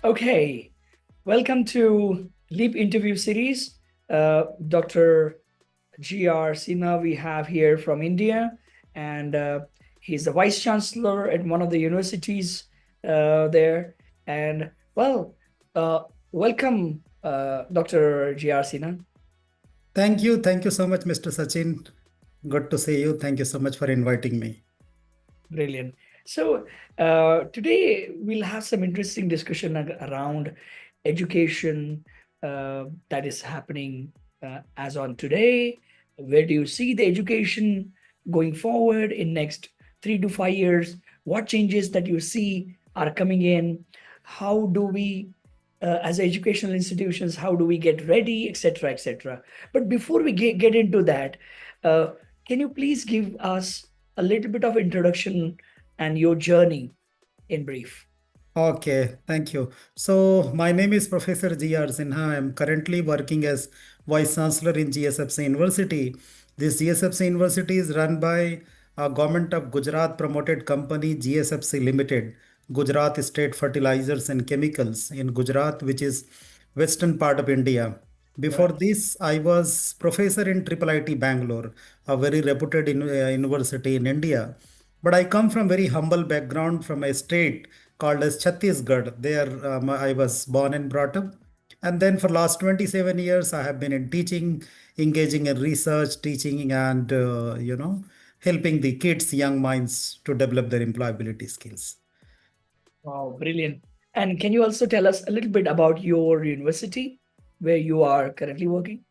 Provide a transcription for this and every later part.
Okay, welcome to Leap Interview Series. Dr. GR Sinha we have here from India, and he's the Vice Chancellor at one of the universities there. And well, uh, welcome, Dr. GR Sinha. Thank you. Thank you so much, Mr. Sachin. Good to see you. Thank you so much for inviting me. Brilliant. So today we'll have some interesting discussion around education that is happening as on today. Where do you see the education going forward in next 3 to 5 years? What changes that you see are coming in? How do we, as educational institutions, how do we get ready, etc., etc. But before we get into that, uh, can you please give us a little bit of introduction and your journey in brief? Okay, thank you. So, my name is Professor G.R. Sinha. I am currently working as Vice Chancellor in GSFC University. This GSFC University is run by a government of Gujarat promoted company GSFC Limited, Gujarat State Fertilizers and Chemicals in Gujarat, which is western part of India. Before Right. this, I was professor in IIIT Bangalore, a very reputed university in India. But I come from very humble background from a state called as Chhattisgarh. There I was born and brought up. And then for last 27 years, I have been in teaching, engaging in research, teaching and, helping the kids, young minds to develop their employability skills. Wow, brilliant. And can you also tell us a little bit about your university where you are currently working?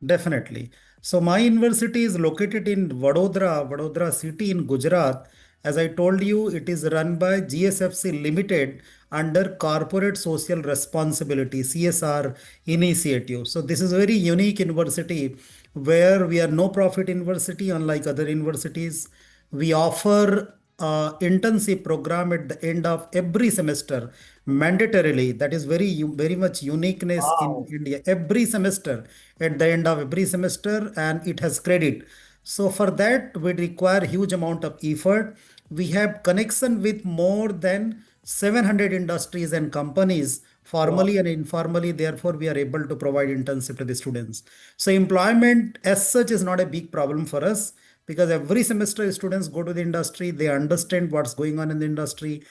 Definitely. So my university is located in Vadodara, Vadodara city in Gujarat. As I told you, it is run by GSFC Limited under Corporate Social Responsibility (CSR) initiative. So this is a very unique university where we are no profit university unlike other universities. We offer internship program at the end of every semester mandatorily. That is very much uniqueness in Wow. India. Every semester, at the end of every semester, and it has credit. So for that we require huge amount of effort. We have connection with more than 700 industries and companies Wow. formally and informally. Therefore we are able to provide internship to the students. So employment as such is not a big problem for us, because every semester students go to the industry, they understand what's going on in the industry.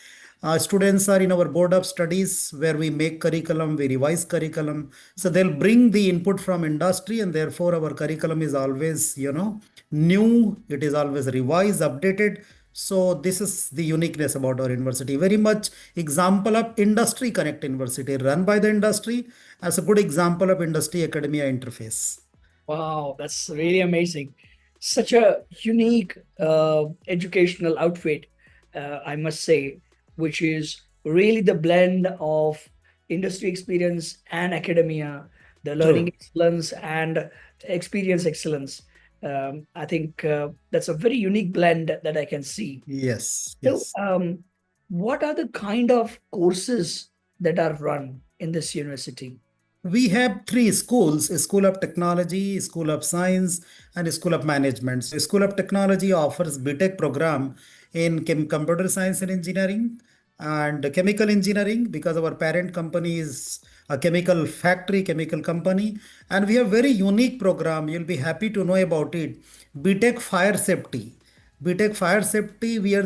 Students are in our board of studies where we make curriculum, we revise curriculum. So they'll bring the input from industry, and therefore our curriculum is always, new. It is always revised, updated. So this is the uniqueness about our university. Very much example of industry connect university, run by the industry, as a good example of industry academia interface. Wow, that's really amazing. Such a unique educational outfit, I must say, which is really the blend of industry experience and academia, the learning True. excellence and experience excellence. I think that's a very unique blend that I can see. Yes, So, yes. what are the kind of courses that are run in this university? We have three schools: a school of technology, school of science, and a school of management. So school of technology offers BTech program in computer science and engineering and chemical engineering, because our parent company is a chemical factory, chemical company. And we have very unique program. You'll be happy to know about it. BTech fire safety. BTech fire safety, we are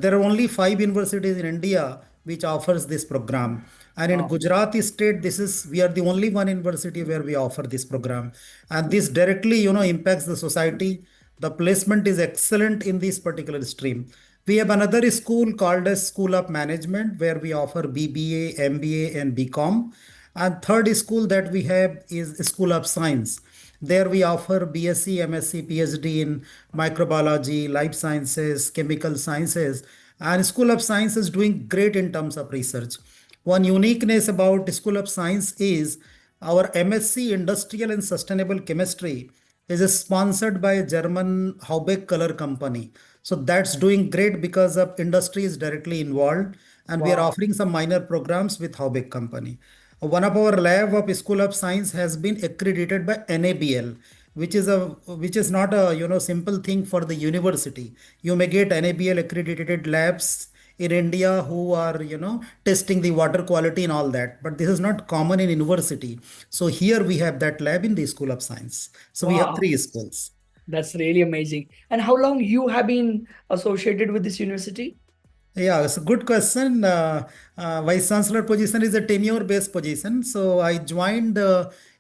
there are only five universities in India which offers this program. And in Wow. Gujarat state, we are the only one university where we offer this program. And this directly, impacts the society. The placement is excellent in this particular stream. We have another school called as School of Management where we offer BBA, MBA, and BCom. And third school that we have is School of Science. There we offer BSc, MSc, PhD in microbiology, life sciences, chemical sciences, and School of Science is doing great in terms of research. One uniqueness about School of Science is our MSc Industrial and Sustainable Chemistry is sponsored by a German Haubeck Color Company. So that's doing great because of industry is directly involved, and we are Wow. offering some minor programs with Haubeck Company. One of our lab of School of Science has been accredited by NABL, which is not a simple thing for the university. You may get NABL accredited labs in India who are, testing the water quality and all that. But this is not common in university. So here we have that lab in the School of Science. So we have Wow, three schools. that's really amazing. And how long you have been associated with this university? Yeah, it's a good question. Vice Chancellor position is a tenure-based position. So I joined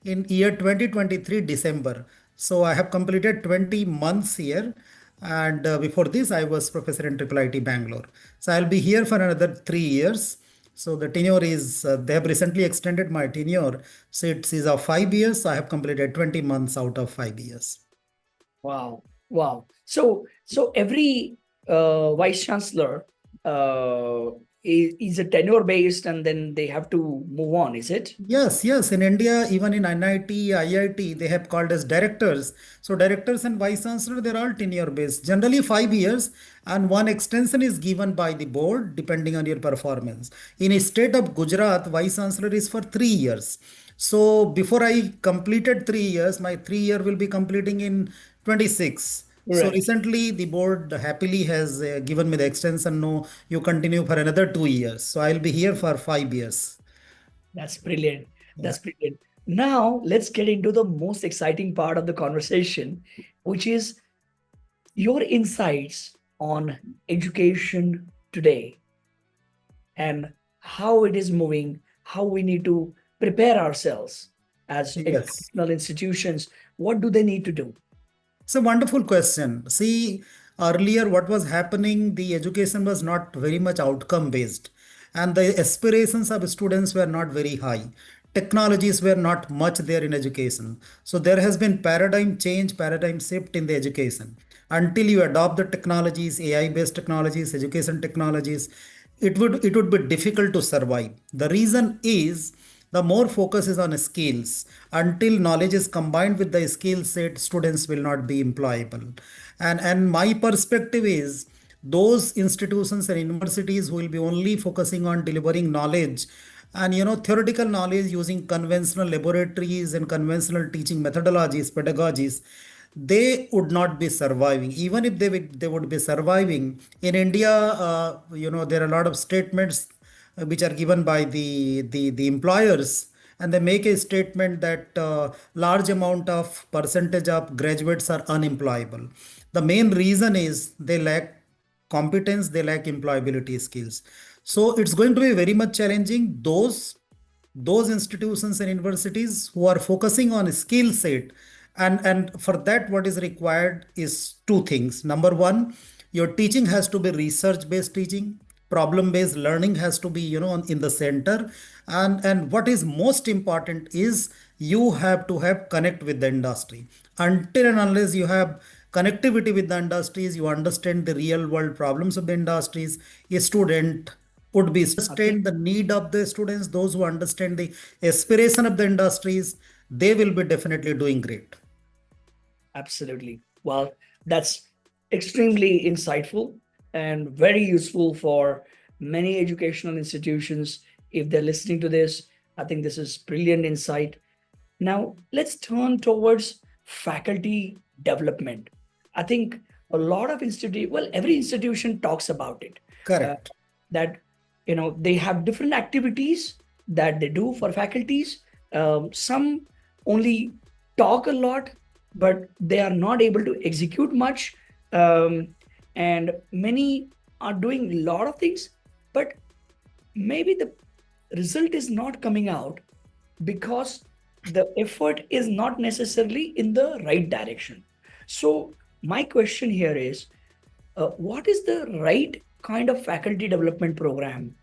in year 2023 December. So I have completed 20 months here. And before this, I was professor in IIIT Bangalore. So I'll be here for another 3 years. So the tenure is, they have recently extended my tenure. So it is of 5 years. So I have completed 20 months out of 5 years. Wow, wow. So every vice chancellor uh, is a tenure based, and then they have to move on. Is it? Yes, yes. In India, even in NIT, IIT, they have called as directors. So directors and vice chancellor, they're all tenure based. Generally 5 years, and one extension is given by the board depending on your performance. In a state of Gujarat, vice chancellor is for 3 years. So before I completed 3 years, my 3 year will be completing in 26. So Right. recently, the board happily has given me the extension. No, you continue for another 2 years. So I'll be here for 5 years. That's brilliant. Yeah. That's brilliant. Now let's get into the most exciting part of the conversation, which is your insights on education today and how it is moving, how we need to prepare ourselves as Yes. educational institutions. What do they need to do? It's a wonderful question. See, earlier what was happening, the education was not very much outcome based, and the aspirations of students were not very high. Technologies were not much there in education. So there has been paradigm change, paradigm shift in the education. Until you adopt the technologies, AI based technologies, education technologies, it would be difficult to survive. The reason is the more focus is on skills. Until knowledge is combined with the skill set, students will not be employable. And my perspective is those institutions and universities who will be only focusing on delivering knowledge and theoretical knowledge using conventional laboratories and conventional teaching methodologies, pedagogies, they would not be surviving. Even if they would be surviving in India, there are a lot of statements which are given by the employers, and they make a statement that large amount of percentage of graduates are unemployable. The main reason is they lack competence, they lack employability skills. So it's going to be very much challenging. Those institutions and universities who are focusing on skill set, and for that what is required is two things. Number one, your teaching has to be research based teaching. Problem based learning has to be in the center. And what is most important is you have to have connect with the industry. Until and unless you have connectivity with the industries, you understand the real world problems of the industries. A student would be Okay. understand the need of the students. Those who understand the aspiration of the industries, they will be definitely doing great. Absolutely. Well, that's extremely insightful and very useful for many educational institutions. If they're listening to this, I think this is brilliant insight. Now, let's turn towards faculty development. I think a lot of well, every institution talks about it. Uh, Correct. that they have different activities that they do for faculties. Some only talk a lot, but they are not able to execute much. um, and many are doing a lot of things, but maybe the result is not coming out because the effort is not necessarily in the right direction. So my question here is, what is the right kind of faculty development program?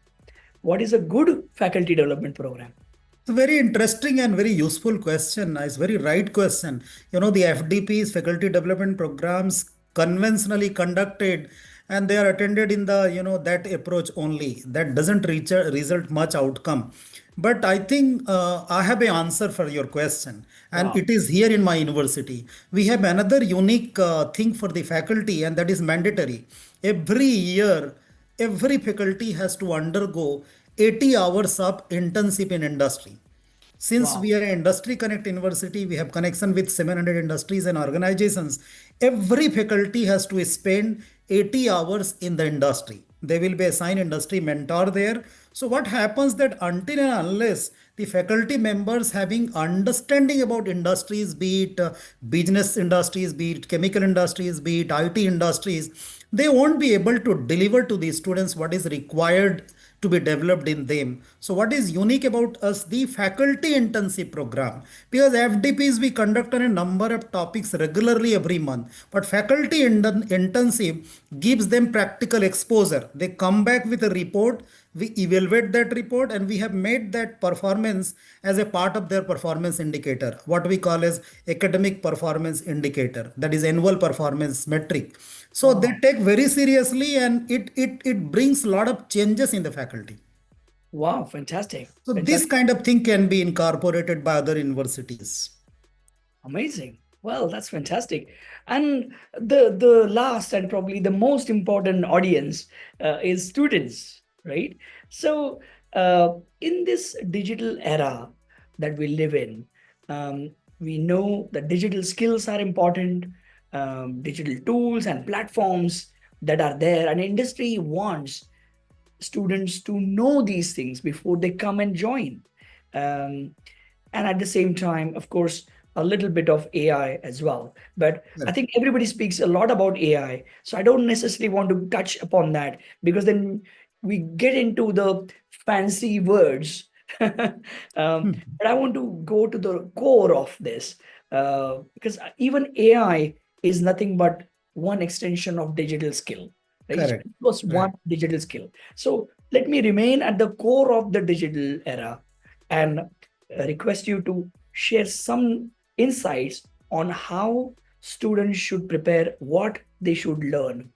What is a good faculty development program? It's a very interesting and very useful question. It's very right question. The FDPs, faculty development programs, conventionally conducted, and they are attended in the that approach only. That doesn't result much outcome. But I think I have an answer for your question, and Wow. it is here in my university. We have another unique thing for the faculty, and that is mandatory. Every year, every faculty has to undergo 80 hours of internship in industry. Since Wow. we are an industry connect university, we have connection with 700 industries and organizations. Every faculty has to spend 80 hours in the industry. They will be assigned industry mentor there. So what happens that until and unless the faculty members having understanding about industries, be it business industries, be it chemical industries, be it IT industries, they won't be able to deliver to the students what is required to be developed in them. So what is unique about us, the faculty intensive program, because FDPs we conduct on a number of topics regularly every month, but faculty intensive gives them practical exposure. They come back with a report, we evaluate that report, and we have made that performance as a part of their performance indicator, what we call as academic performance indicator, that is annual performance metric. So they Wow. take very seriously, and it brings a lot of changes in the faculty. Wow. Fantastic. So this Fantastic. kind of thing can be incorporated by other universities. Amazing. Well, that's fantastic. And the last and probably the most important audience is students, right? So in this digital era that we live in, we know that digital skills are important, digital tools and platforms that are there, and industry wants students to know these things before they come and join. Um, and at the same time, of course, a little bit of AI as well. But I think everybody speaks a lot about AI. So I don't necessarily want to touch upon that because then we get into the fancy words. But I want to go to the core of this because even AI is nothing but one extension of digital skill. Right? It Correct. was one Right. digital skill. So let me remain at the core of the digital era and request you to share some insights on how students should prepare, what they should learn.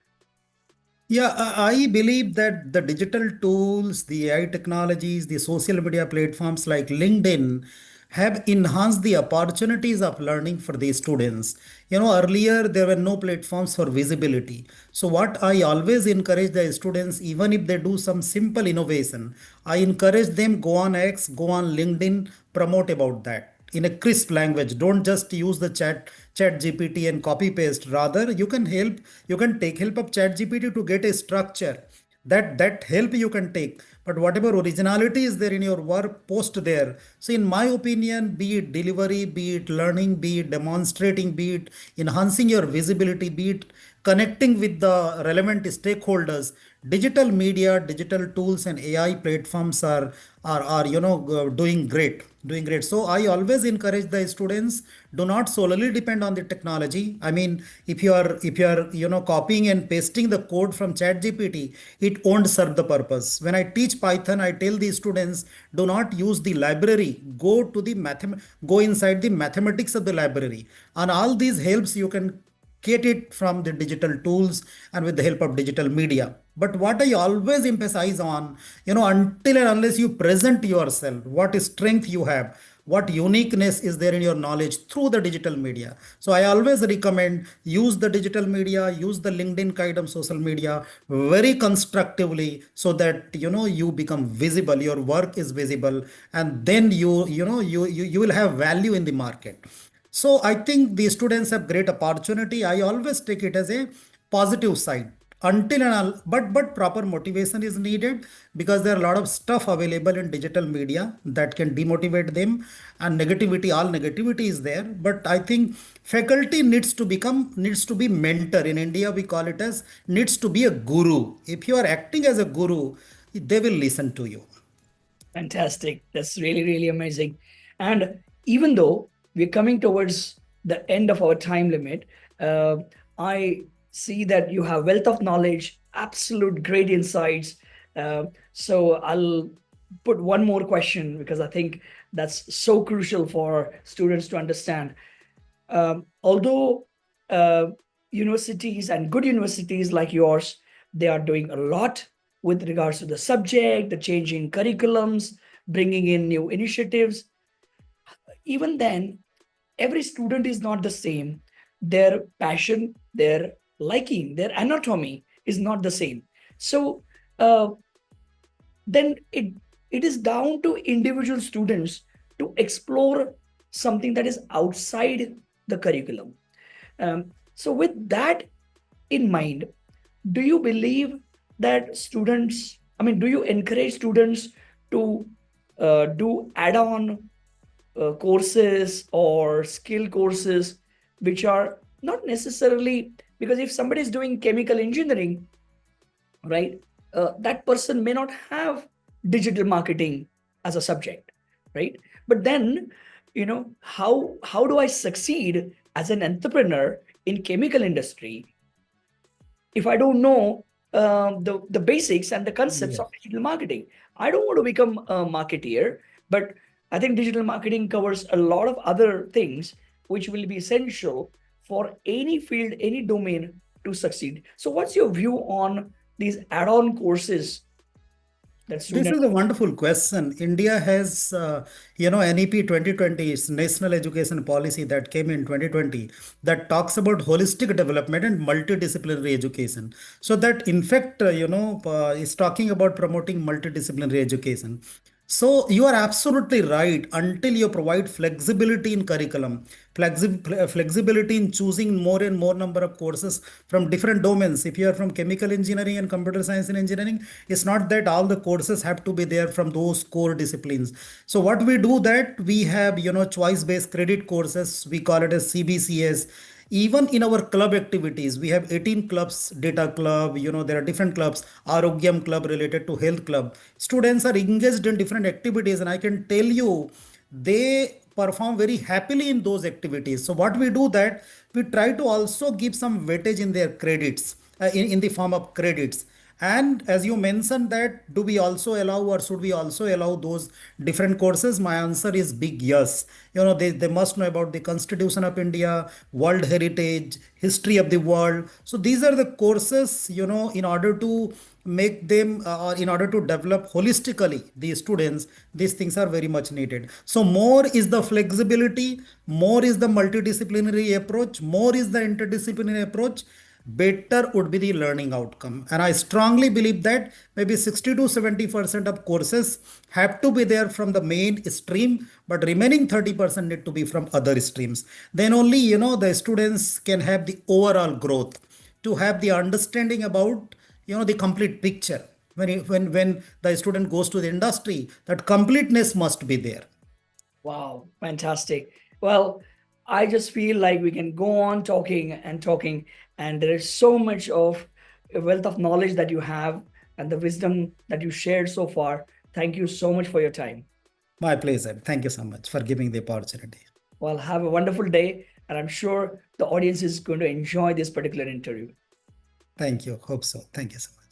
Yeah, I believe that the digital tools, the AI technologies, the social media platforms like LinkedIn have enhanced the opportunities of learning for the students. You know, earlier there were no platforms for visibility. So, what I always encourage the students, even if they do some simple innovation, I encourage them go on X, go on LinkedIn, promote about that in a crisp language. Don't just use the chat gpt and copy paste. Rather, you can take help of chat gpt to get a structure. That help you can take, but whatever originality is there in your work, post there. So in my opinion, be it delivery, be it learning, be it demonstrating, be it enhancing your visibility, be it connecting with the relevant stakeholders, digital media, digital tools and AI platforms are doing great. So I always encourage the students, do not solely depend on the technology. I mean, if you are copying and pasting the code from chat gpt, it won't serve the purpose. When I teach python, I tell the students, do not use the library, go inside the mathematics of the library. And all these helps you can get it from the digital tools and with the help of digital media. But what I always emphasize on, until and unless you present yourself, what strength you have, what uniqueness is there in your knowledge through the digital media. So I always recommend, use the digital media, use the LinkedIn kind of social media very constructively, so that you become visible, your work is visible, and then you will have value in the market. So I think the students have great opportunity. I always take it as a positive side. Until and but proper motivation is needed, because there are a lot of stuff available in digital media that can demotivate them, and all negativity is there. But I think faculty needs to be mentor. In India, we call it as needs to be a guru. If you are acting as a guru, they will listen to you. Fantastic. That's really, really amazing. And even though we're coming towards the end of our time limit, uh, I see that you have wealth of knowledge, absolute great insights. So I'll put one more question because I think that's so crucial for students to understand. Although universities and good universities like yours, they are doing a lot with regards to the subject, the changing curriculums, bringing in new initiatives. Even then, every student is not the same. Their passion, their liking, their anatomy is not the same. So uh, then it is down to individual students to explore something that is outside the curriculum. So with that in mind, do you believe that students, I mean, do you encourage students to do add-on courses or skill courses, which are not necessarily, because if somebody is doing chemical engineering, right, that person may not have digital marketing as a subject, right? But then, how do I succeed as an entrepreneur in chemical industry if I don't know the basics and the concepts Yeah. of digital marketing? I don't want to become a marketeer, but I think digital marketing covers a lot of other things which will be essential for any field, any domain to succeed. So, what's your view on these add-on courses that This students? is a wonderful question. India has, NEP 2020, is National Education Policy that came in 2020 that talks about holistic development and multidisciplinary education. So that, in fact, is talking about promoting multidisciplinary education. So you are absolutely right. Until you provide flexibility in curriculum, flexibility in choosing more and more number of courses from different domains. If you are from chemical engineering and computer science and engineering, it's not that all the courses have to be there from those core disciplines. So what we do that we have, choice-based credit courses. We call it as CBCS. Even in our club activities, we have 18 clubs, data club, there are different clubs, Arogyam club related to health club. Students are engaged in different activities, and I can tell you, they perform very happily in those activities. So what we do that we try to also give some weightage in their credits, in the form of credits. And as you mentioned that, do we also allow or should we also allow those different courses? My answer is big yes. They must know about the Constitution of India, World Heritage, History of the World. So these are the courses, in order to make them or in order to develop holistically the students, these things are very much needed. So more is the flexibility, more is the multidisciplinary approach, more is the interdisciplinary approach, better would be the learning outcome. And I strongly believe that maybe 60 to 70% of courses have to be there from the main stream, but remaining 30% need to be from other streams. Then only, the students can have the overall growth, to have the understanding about, the complete picture. When the student goes to the industry, that completeness must be there. Wow, fantastic. Well, I just feel like we can go on talking and talking, and there is so much of a wealth of knowledge that you have and the wisdom that you shared so far. Thank you so much for your time. My pleasure. Thank you so much for giving the opportunity. Well, have a wonderful day, and I'm sure the audience is going to enjoy this particular interview. Thank you. Hope so. Thank you so much.